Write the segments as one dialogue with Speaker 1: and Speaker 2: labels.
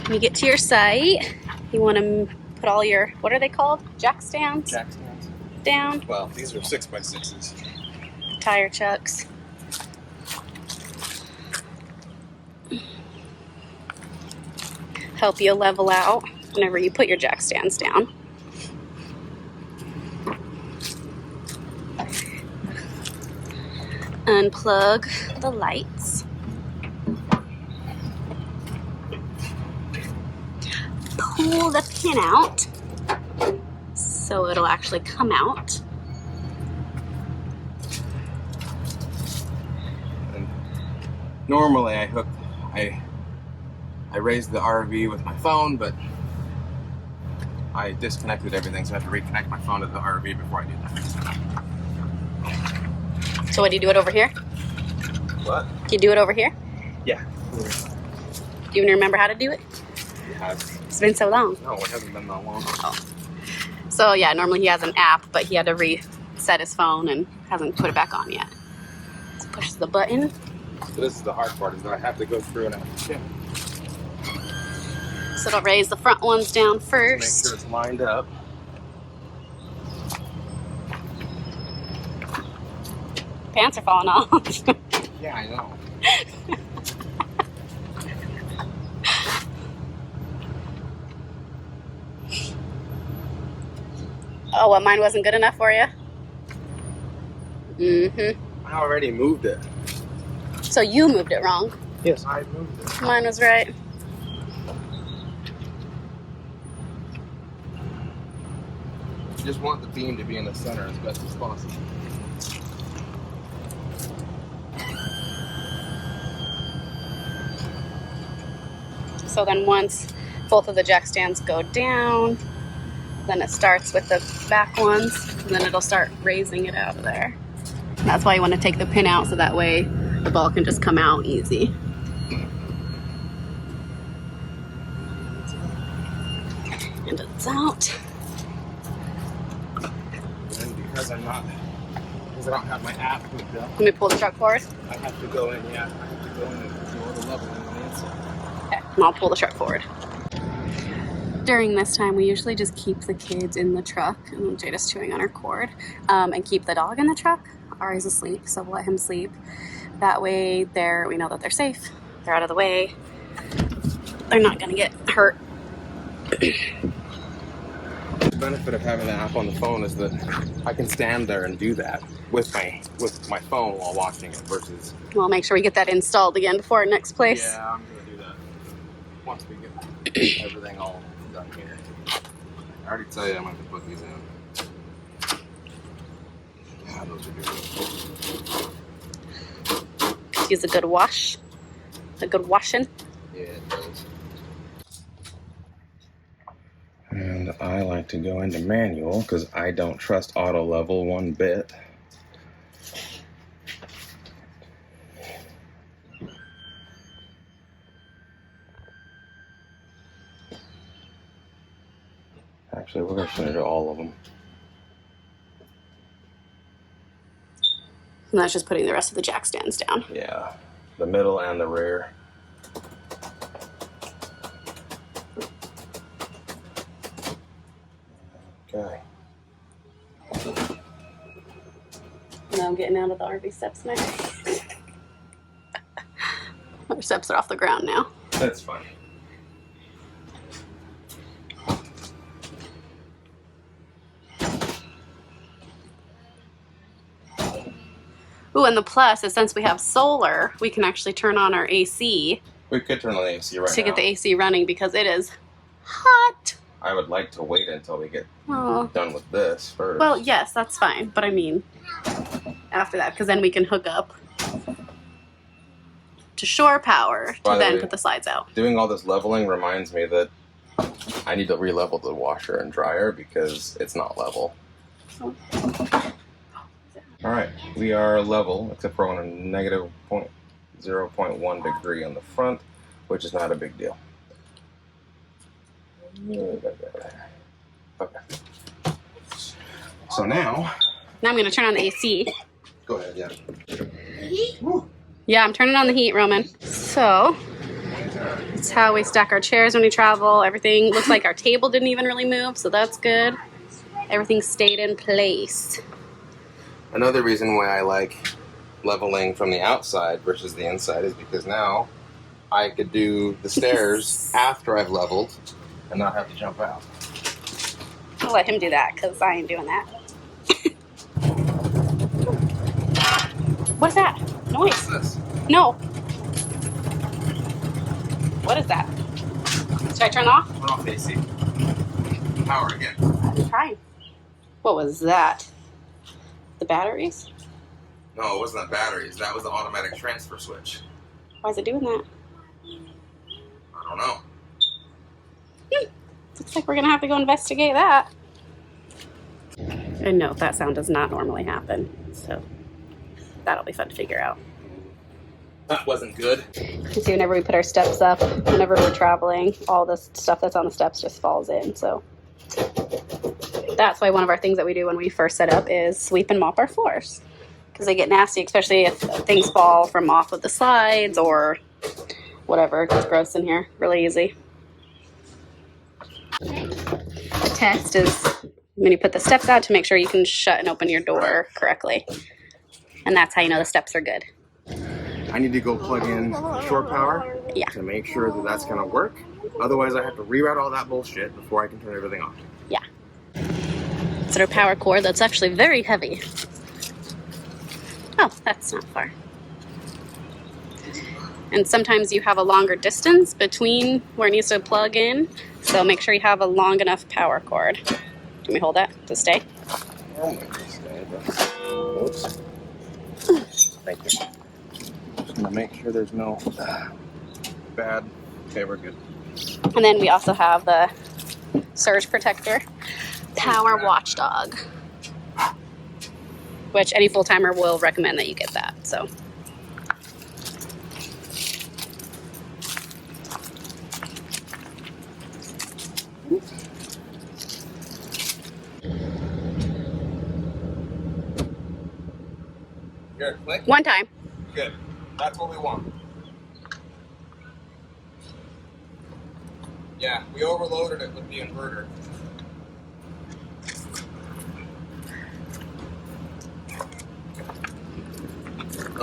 Speaker 1: When you get to your site, you want to put all your, what are they called? Jack stands?
Speaker 2: Jack stands.
Speaker 1: Down.
Speaker 2: Well, these are 6x6s.
Speaker 1: Tire chucks. Help you level out whenever you put your jack stands down. Unplug the lights. Pull the pin out so it'll actually come out.
Speaker 2: And normally I raised the RV with my phone, but I disconnected everything, so I have to reconnect my phone to the RV before I do that.
Speaker 1: So what, do you do it over here?
Speaker 2: What?
Speaker 1: Do you do it over here?
Speaker 2: Yeah.
Speaker 1: Do you even remember how to do it? It's been so long.
Speaker 2: No, it hasn't been that long.
Speaker 1: Oh. So yeah, normally he has an app, but he had to reset his phone and hasn't put it back on yet. So push the button.
Speaker 2: So this is the hard part, is that I have to go through and I have to shim.
Speaker 1: So it'll raise the front ones down first.
Speaker 2: Make sure it's lined up.
Speaker 1: Pants are falling off.
Speaker 2: Yeah, I know.
Speaker 1: Oh, what, mine wasn't good enough for you? Mm-hmm.
Speaker 2: I already moved it.
Speaker 1: So you moved it wrong.
Speaker 2: Yes, I moved it.
Speaker 1: Mine was right.
Speaker 2: You just want the beam to be in the center as best as possible.
Speaker 1: So then once both of the jack stands go down, then it starts with the back ones, and then it'll start raising it out of there. And that's why you want to take the pin out, so that way the ball can just come out easy. And it's out.
Speaker 2: And because I don't have my app hooked up,
Speaker 1: Let me pull the truck forward.
Speaker 2: I have to go in, I have to go in and do all the leveling on the inside.
Speaker 1: Okay, and I'll pull the truck forward. During this time, we usually just keep the kids in the truck, and Jada's chewing on her cord, and keep the dog in the truck. Ari's asleep, so we'll let him sleep. That way, we know that they're safe. They're out of the way. They're not gonna get hurt.
Speaker 2: The benefit of having the app on the phone is that I can stand there and do that with my phone while watching it versus.
Speaker 1: We'll make sure we get that installed again before our next place.
Speaker 2: Yeah, I'm gonna do that once we get everything all done here. I already tell you I'm gonna put these in. Yeah, those are good.
Speaker 1: Use a good wash. A good washing.
Speaker 2: Yeah, it does. And I like to go into manual because I don't trust auto level one bit. Actually, we're just going to do all of them.
Speaker 1: And that's just putting the rest of the jack stands down.
Speaker 2: Yeah, the middle and the rear. Okay.
Speaker 1: Now I'm getting out of the RV steps now. Our steps are off the ground now.
Speaker 2: That's fine.
Speaker 1: Ooh, and the plus is since we have solar, we can actually turn on our AC.
Speaker 2: We could turn on the AC right now.
Speaker 1: To get the AC running because it is hot.
Speaker 2: I would like to wait until we get
Speaker 1: Oh.
Speaker 2: done with this first.
Speaker 1: Well, yes, that's fine. But I mean, after that, because then we can hook up to shore power to
Speaker 2: By the
Speaker 1: then
Speaker 2: way,
Speaker 1: put the slides out.
Speaker 2: doing all this leveling reminds me that I need to re-level the washer and dryer because it's not level.
Speaker 1: Oh.
Speaker 2: All right, we are level except for on a negative 0.1 degree on the front, which is not a big deal. Okay. So now
Speaker 1: I'm going to turn on the AC.
Speaker 2: go ahead, yeah.
Speaker 1: Yeah, I'm turning on the heat, Roman. So, That's how we stack our chairs when we travel. Everything looks like our table didn't even really move, so that's good. Everything stayed in place.
Speaker 2: Another reason why I like leveling from the outside versus the inside is because now I could do the stairs after I've leveled and not have to jump out.
Speaker 1: I'll let him do that because I ain't doing that. What is that? Noise.
Speaker 2: What's this?
Speaker 1: No. What is that? Should I turn off?
Speaker 2: Turn off AC. Power again.
Speaker 1: I'm trying. What was that? The batteries?
Speaker 2: No, it wasn't the batteries. That was the automatic transfer switch.
Speaker 1: Why is it doing that?
Speaker 2: I don't know.
Speaker 1: Looks like we're gonna have to go investigate that. And no, that sound does not normally happen. So that'll be fun to figure out.
Speaker 2: That wasn't good.
Speaker 1: You see, whenever we put our steps up, whenever we're traveling, all this stuff that's on the steps just falls in. So that's why one of our things that we do when we first set up is sweep and mop our floors. Because they get nasty, especially if things fall from off of the slides or whatever. It gets gross in here really easy. The test is when you put the steps out to make sure you can shut and open your door correctly. And that's how you know the steps are good.
Speaker 2: I need to go plug in shore power
Speaker 1: Yeah.
Speaker 2: to make sure that that's going to work. Otherwise, I have to reroute all that bullshit before I can turn everything off.
Speaker 1: Yeah. It's our power cord that's actually very heavy. Oh, that's not far. And sometimes you have a longer distance between where it needs to plug in, so make sure you have a long enough power cord. Can we hold that to stay?
Speaker 2: Oh my goodness. Oops. Thank you. Just gonna make sure there's no bad. Okay, we're good.
Speaker 1: And then we also have the surge protector power watchdog, which any full-timer will recommend that you get that. So
Speaker 2: Here, click.
Speaker 1: one time.
Speaker 2: Good. That's what we want. Yeah, we overloaded it with the inverter.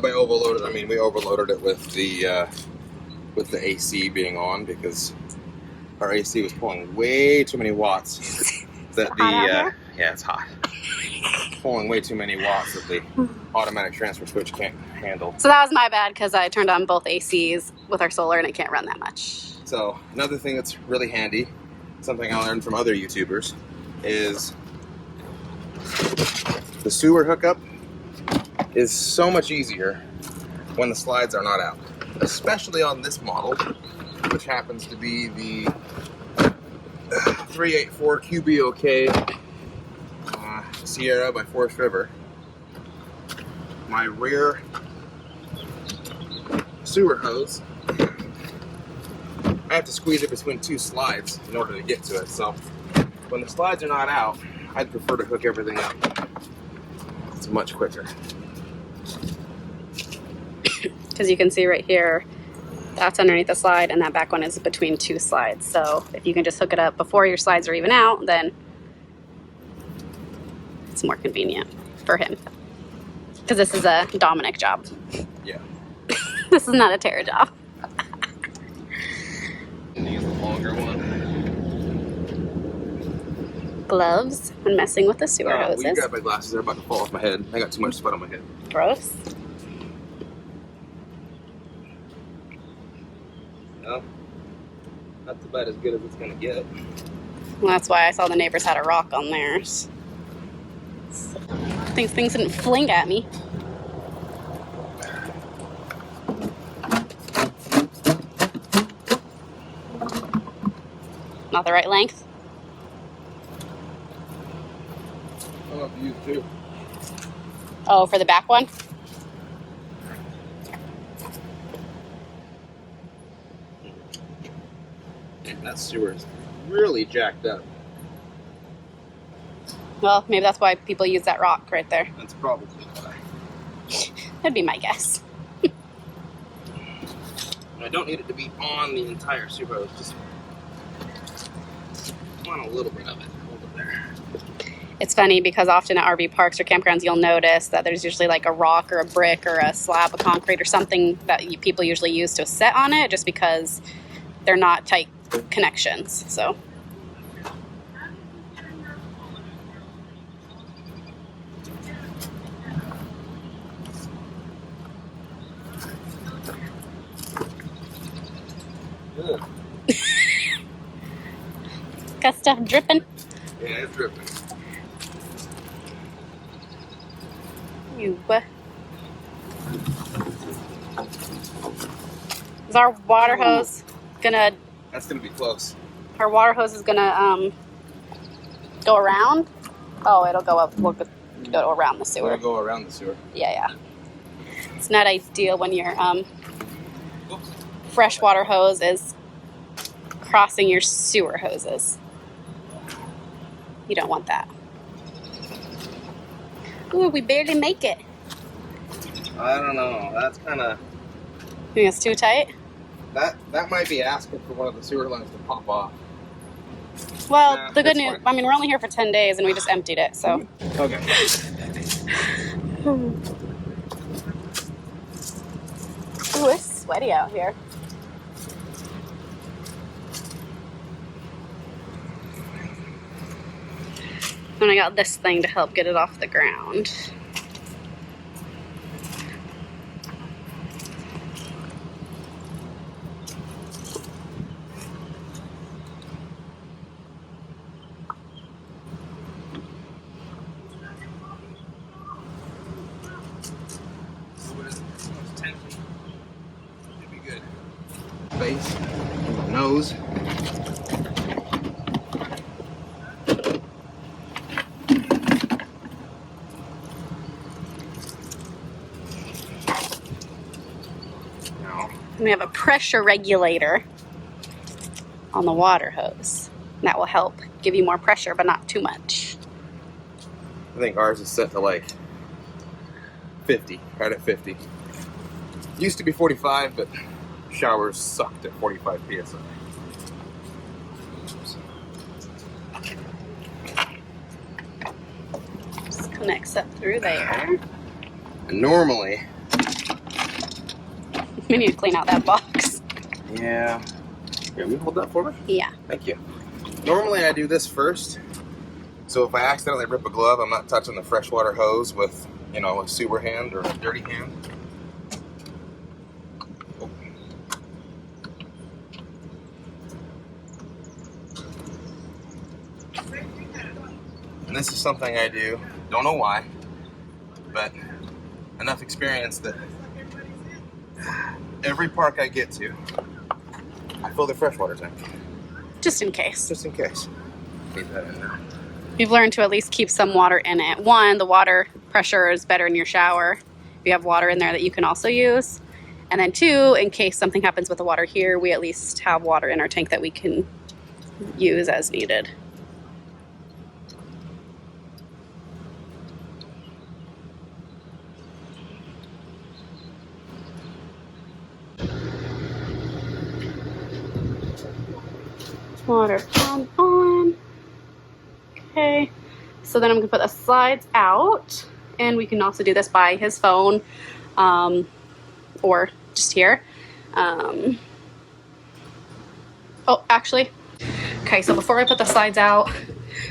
Speaker 2: By overloaded, I mean we overloaded it with the AC being on because our AC was pulling way too many watts. That
Speaker 1: Hot out here?
Speaker 2: yeah, it's hot. Pulling way too many watts that the automatic transfer switch can't handle.
Speaker 1: So that was my bad because I turned on both ACs with our solar and it can't run that much.
Speaker 2: So another thing that's really handy, something I learned from other YouTubers, is the sewer hookup is so much easier when the slides are not out. Especially on this model, which happens to be the 384 QBOK Sierra by Forest River. My rear sewer hose, I have to squeeze it between two slides in order to get to it. So when the slides are not out, I'd prefer to hook everything up. It's much quicker.
Speaker 1: Because you can see right here, that's underneath the slide and that back one is between two slides. So if you can just hook it up before your slides are even out, then it's more convenient for him. Because this is a Dominic job.
Speaker 2: Yeah.
Speaker 1: This is not a Tara job.
Speaker 2: Use the longer one.
Speaker 1: Gloves when messing with the sewer
Speaker 2: Will you
Speaker 1: hoses.
Speaker 2: grab my glasses? They're about to fall off my head. I got too much sweat on my head.
Speaker 1: Gross.
Speaker 2: No, that's about as good as it's gonna get.
Speaker 1: Well, that's why I saw the neighbors had a rock on theirs. So, things didn't fling at me. Not the right length.
Speaker 2: I'll have to use two.
Speaker 1: Oh, for the back one?
Speaker 2: That sewer is really jacked up.
Speaker 1: Well, maybe that's why people use that rock right there.
Speaker 2: That's probably why.
Speaker 1: That'd be my guess.
Speaker 2: I don't need it to be on the entire sewer hose, just want a little bit of it. Hold it there.
Speaker 1: It's funny because often at RV parks or campgrounds, you'll notice that there's usually like a rock or a brick or a slab of concrete or something that people usually use to set on it, just because they're not tight connections. So.
Speaker 2: Good.
Speaker 1: Got stuff dripping.
Speaker 2: Yeah, it's dripping.
Speaker 1: Is our water hose gonna?
Speaker 2: That's gonna be close.
Speaker 1: Our water hose is gonna go around. Oh, it'll go up. We'll go around the sewer.
Speaker 2: We'll go around the sewer.
Speaker 1: Yeah. It's not ideal when your freshwater hose is crossing your sewer hoses. You don't want that. Ooh, we barely make it.
Speaker 2: I don't know. That's kind of.
Speaker 1: You think it's too tight?
Speaker 2: That might be asking for one of the sewer lines to pop off.
Speaker 1: Well,
Speaker 2: Nah,
Speaker 1: the good
Speaker 2: that's
Speaker 1: news.
Speaker 2: fine.
Speaker 1: I mean, we're only here for 10 days, and we just emptied it. So.
Speaker 2: Okay.
Speaker 1: Ooh, it's sweaty out here. And I got this thing to help get it off the ground.
Speaker 2: Should be good. Face, nose.
Speaker 1: And we have a pressure regulator on the water hose. That will help give you more pressure, but not too much.
Speaker 2: I think ours is set to like 50, right at 50. Used to be 45, but showers sucked at 45 psi.
Speaker 1: Just connects up through there.
Speaker 2: And normally,
Speaker 1: We need to clean out that box.
Speaker 2: yeah. Can you hold that for me?
Speaker 1: Yeah.
Speaker 2: Thank you. Normally I do this first. So if I accidentally rip a glove, I'm not touching the freshwater hose with, a sewer hand or a dirty hand. Oh. And this is something I do, don't know why, but enough experience that every park I get to, I fill the freshwater tank.
Speaker 1: Just in case.
Speaker 2: Just in case. Keep that in there.
Speaker 1: You've learned to at least keep some water in it. One, the water pressure is better in your shower. You have water in there that you can also use. And then two, in case something happens with the water here, we at least have water in our tank that we can use as needed. Water pump on. Okay, so then I'm gonna put the slides out, and we can also do this by his phone, or just here. Oh, actually, okay, so before I put the slides out,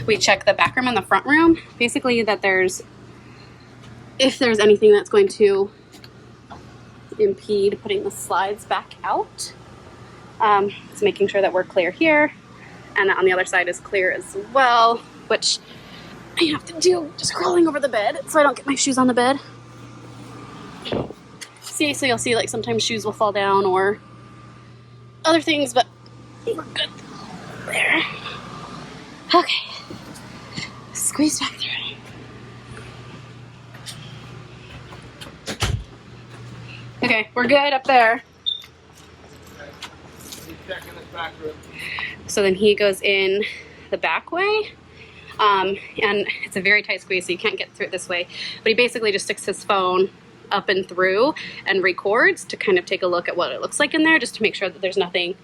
Speaker 1: we check the back room and the front room. Basically that if there's anything that's going to impede putting the slides back out. It's making sure that we're clear here, and that on the other side is clear as well, which I have to do just crawling over the bed so I don't get my shoes on the bed. See, so you'll see like sometimes shoes will fall down or other things, but we're good there. Okay, squeeze back through. Okay, we're good up there.
Speaker 2: Checking this back room.
Speaker 1: So then he goes in the back way, and it's a very tight squeeze, so you can't get through it this way. But he basically just sticks his phone up and through and records to kind of take a look at what it looks like in there, just to make sure that there's nothing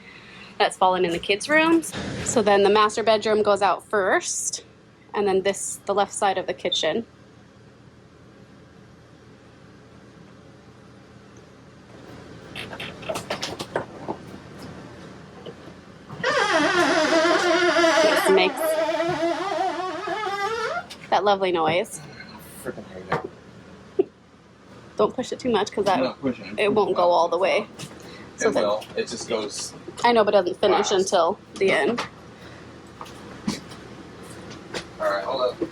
Speaker 1: that's fallen in the kids' rooms. So then the master bedroom goes out first, and then this, the left side of the kitchen. This makes that lovely noise.
Speaker 2: Freaking hate it.
Speaker 1: Don't push it too much because that
Speaker 2: I'm not pushing.
Speaker 1: it won't go all the way. So
Speaker 2: It
Speaker 1: then,
Speaker 2: will. It just goes.
Speaker 1: I know, but it doesn't finish
Speaker 2: Fast.
Speaker 1: until the end.
Speaker 2: All right, hold up.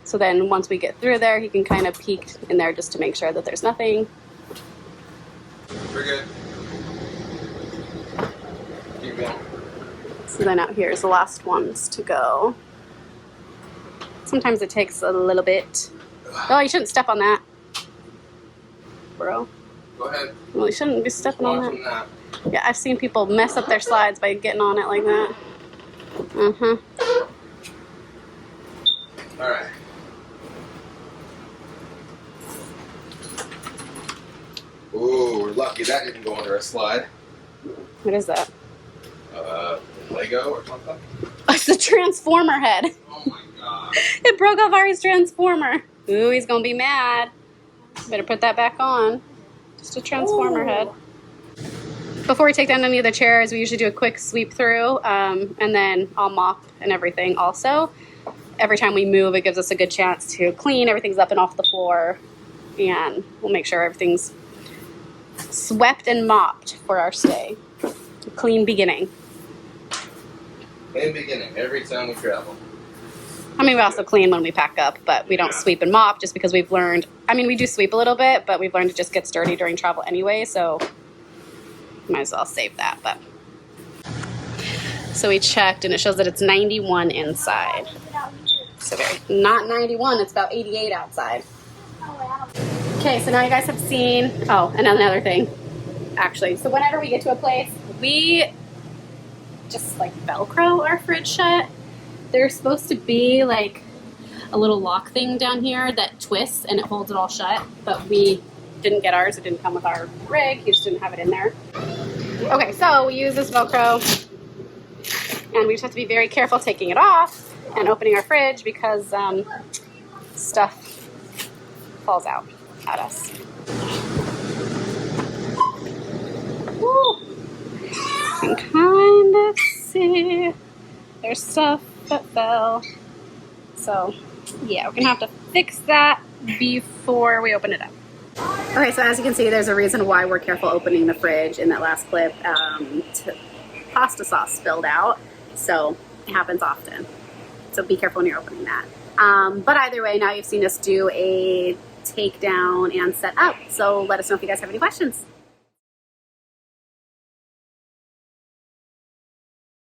Speaker 1: So then once we get through there, he can kind of peek in there just to make sure that there's nothing.
Speaker 2: We're good. Keep going.
Speaker 1: So then out here is the last ones to go. Sometimes it takes a little bit. Oh, you shouldn't step on that, bro.
Speaker 2: Go ahead.
Speaker 1: Well, you shouldn't be stepping on
Speaker 2: Watching
Speaker 1: that.
Speaker 2: that.
Speaker 1: Yeah, I've seen people mess up their slides by getting on it like that.
Speaker 2: All right. Ooh, we're lucky that didn't go under a slide.
Speaker 1: What is that?
Speaker 2: Lego or something?
Speaker 1: It's the transformer head.
Speaker 2: Oh my god.
Speaker 1: It broke off Ari's transformer. Ooh, he's gonna be mad. Better put that back on. Just a transformer head. Before we take down any of the chairs, we usually do a quick sweep through, and then I'll mop and everything also. Every time we move, it gives us a good chance to clean. Everything's up and off the floor, and we'll make sure everything's swept and mopped for our stay. A clean beginning.
Speaker 2: In the beginning, every time we travel.
Speaker 1: I mean, we also clean when we pack up, but we don't sweep and mop just because we've learned, I mean, we do sweep a little bit, but we've learned it just gets dirty during travel anyway, so might as well save that. But so we checked, and it shows that it's 91 inside. So not 91, it's about 88 outside. Okay, so now you guys have seen, oh, and another thing, actually. So whenever we get to a place, we just like Velcro our fridge shut. There's supposed to be like a little lock thing down here that twists and it holds it all shut, but we didn't get ours. It didn't come with our rig. You just didn't have it in there. Okay, so we use this Velcro, and we just have to be very careful taking it off and opening our fridge because stuff falls out at us. Woo. You can kind of see there's stuff that fell. So yeah, we're gonna have to fix that before we open it up. Okay, so as you can see, there's a reason why we're careful opening the fridge. In that last clip, pasta sauce spilled out, so it happens often. So be careful when you're opening that. But either way, now you've seen us do a takedown and set up. So let us know if you guys have any questions.